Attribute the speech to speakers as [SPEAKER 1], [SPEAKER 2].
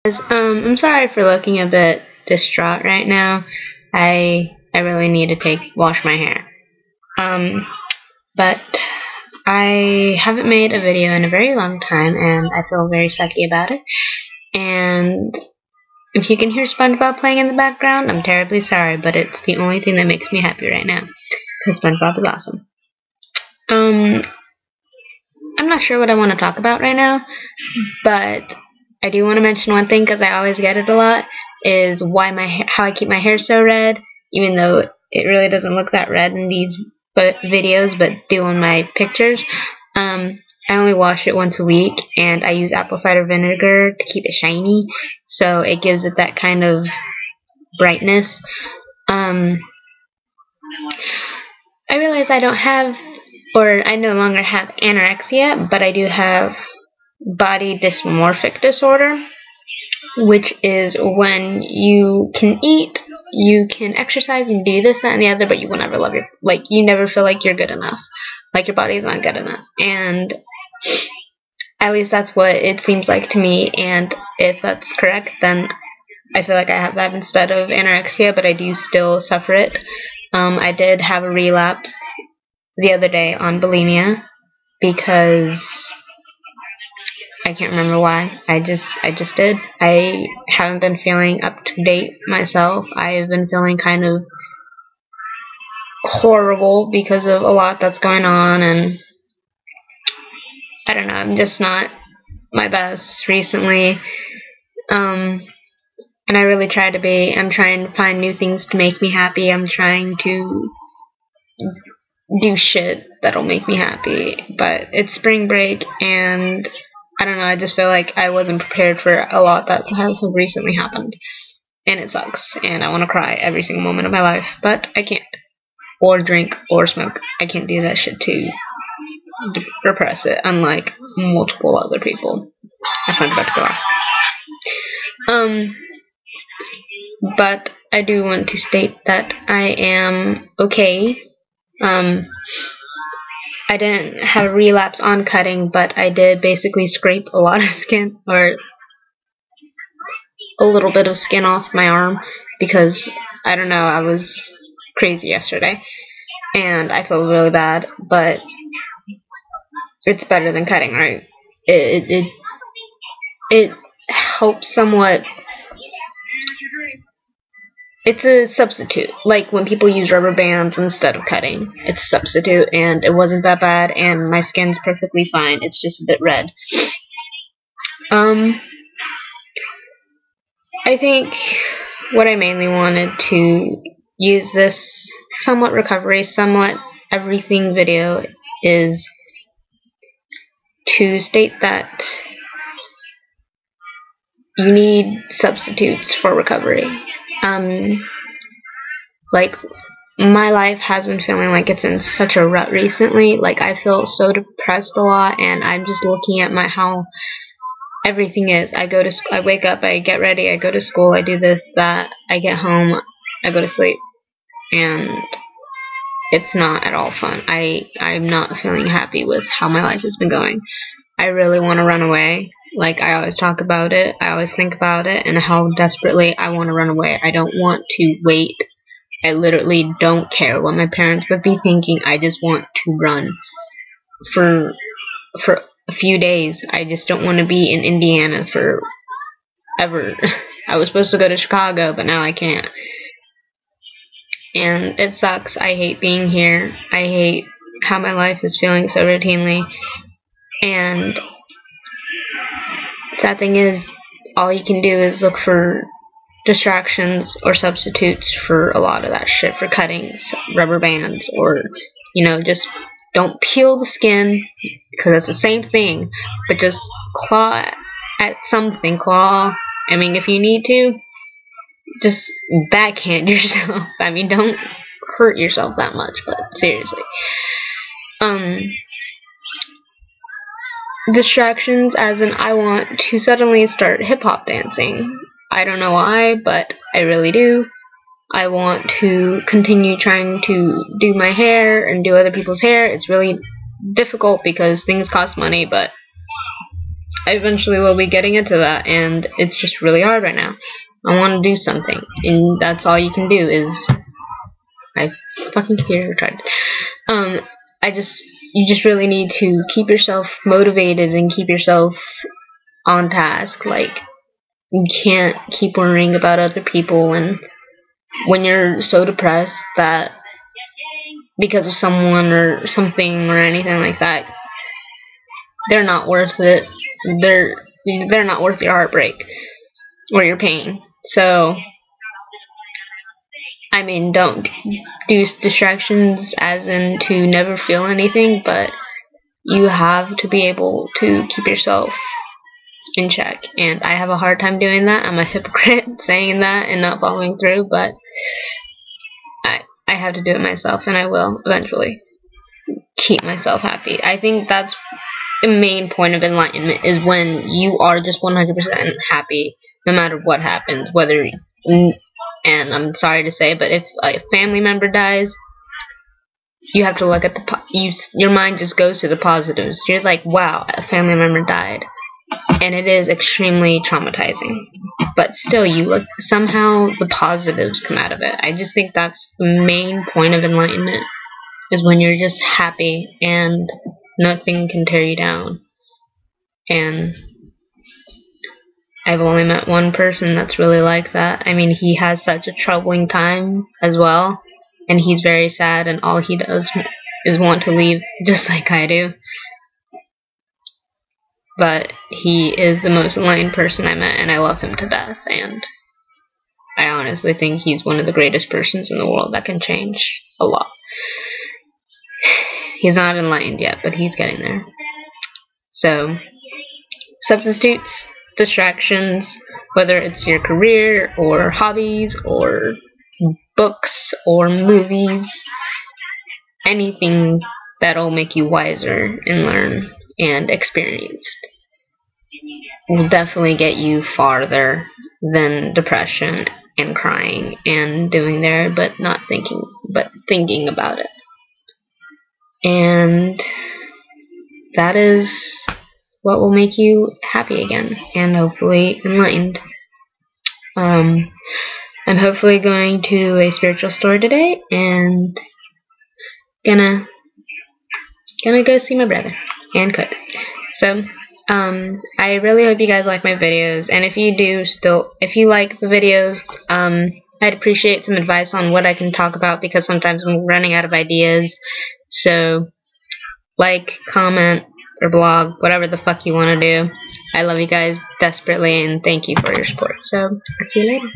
[SPEAKER 1] I'm sorry for looking a bit distraught right now. I really need to wash my hair. But I haven't made a video in a very long time, and I feel very sucky about it. And if you can hear SpongeBob playing in the background, I'm terribly sorry, but it's the only thing that makes me happy right now, because SpongeBob is awesome. I'm not sure what I want to talk about right now, but I do want to mention one thing because I always get it a lot, is how I keep my hair so red, even though it really doesn't look that red in these videos, but do on my pictures. I only wash it once a week, and I use apple cider vinegar to keep it shiny, so it gives it that kind of brightness. I realize I don't have, or I no longer have anorexia, but I do have body dysmorphic disorder, which is when you can eat, you can exercise, and do this, that, and the other, but you will never love you never feel like you're good enough, like your body's not good enough, and at least that's what it seems like to me, and if that's correct, then I feel like I have that instead of anorexia, but I do still suffer it. I did have a relapse the other day on bulimia, because I can't remember why. I just did. I haven't been feeling up to date myself. I've been feeling kind of horrible because of a lot that's going on, and I don't know, I'm just not my best recently. And I really try to be. I'm trying to find new things to make me happy. I'm trying to do shit that'll make me happy. But it's spring break, and I don't know, I just feel like I wasn't prepared for a lot that has recently happened. And it sucks, and I want to cry every single moment of my life, but I can't. Or drink, or smoke. I can't do that shit to repress it, unlike multiple other people. My phone's about to go off. But I do want to state that I am okay. I didn't have a relapse on cutting, but I did basically scrape a lot of skin, or a little bit of skin off my arm, because, I don't know, I was crazy yesterday, and I feel really bad, but it's better than cutting, right? It helps somewhat. It's a substitute, like when people use rubber bands instead of cutting. It's a substitute, and it wasn't that bad, and my skin's perfectly fine. It's just a bit red. I think what I mainly wanted to use this somewhat recovery, somewhat everything video is to state that you need substitutes for recovery. Like, my life has been feeling like it's in such a rut recently. Like, I feel so depressed a lot, and I'm just looking at how everything is. I wake up, I get ready, I go to school, I do this, that, I get home, I go to sleep, and it's not at all fun. I'm not feeling happy with how my life has been going. I really want to run away. Like, I always talk about it, I always think about it, and how desperately I want to run away. I don't want to wait. I literally don't care what my parents would be thinking. I just want to run for a few days. I just don't want to be in Indiana forever. I was supposed to go to Chicago, but now I can't. And it sucks. I hate being here. I hate how my life is feeling so routinely. And sad thing is, all you can do is look for distractions or substitutes for a lot of that shit, for cuttings, rubber bands, or, just don't peel the skin, because it's the same thing, but just claw at something. I mean, if you need to, just backhand yourself. I mean, don't hurt yourself that much, but seriously. Distractions, as in, I want to suddenly start hip-hop dancing. I don't know why, but I really do. I want to continue trying to do my hair and do other people's hair. It's really difficult because things cost money, but I eventually will be getting into that, and it's just really hard right now. I want to do something, and that's all you can do is my fucking computer tried. You just really need to keep yourself motivated and keep yourself on task. Like, you can't keep worrying about other people, and when you're so depressed that because of someone or something or anything like that, they're not worth it. They're not worth your heartbreak or your pain. So, I mean, don't do distractions as in to never feel anything, but you have to be able to keep yourself in check. And I have a hard time doing that. I'm a hypocrite saying that and not following through, but I have to do it myself, and I will eventually keep myself happy. I think that's the main point of enlightenment, is when you are just 100% happy no matter what happens, whether, and I'm sorry to say, but if a family member dies, you have to look at your mind just goes to the positives. You're like, wow, a family member died, and it is extremely traumatizing, but still you look, somehow the positives come out of it. I just think that's the main point of enlightenment, is when you're just happy and nothing can tear you down. And I've only met one person that's really like that. I mean, he has such a troubling time as well, and he's very sad, and all he does is want to leave, just like I do. But he is the most enlightened person I met, and I love him to death, and I honestly think he's one of the greatest persons in the world that can change a lot. He's not enlightened yet, but he's getting there. So, substitutes, distractions, whether it's your career or hobbies or books or movies, anything that'll make you wiser and learn and experienced will definitely get you farther than depression and crying and doing there but thinking about it. And that is what will make you happy again and hopefully enlightened. I'm hopefully going to a spiritual store today and gonna go see my brother and cook. So I really hope you guys like my videos, and if you like the videos, I'd appreciate some advice on what I can talk about, because sometimes I'm running out of ideas. So like, comment, or blog, whatever the fuck you want to do. I love you guys desperately, and thank you for your support. So, I'll see you later.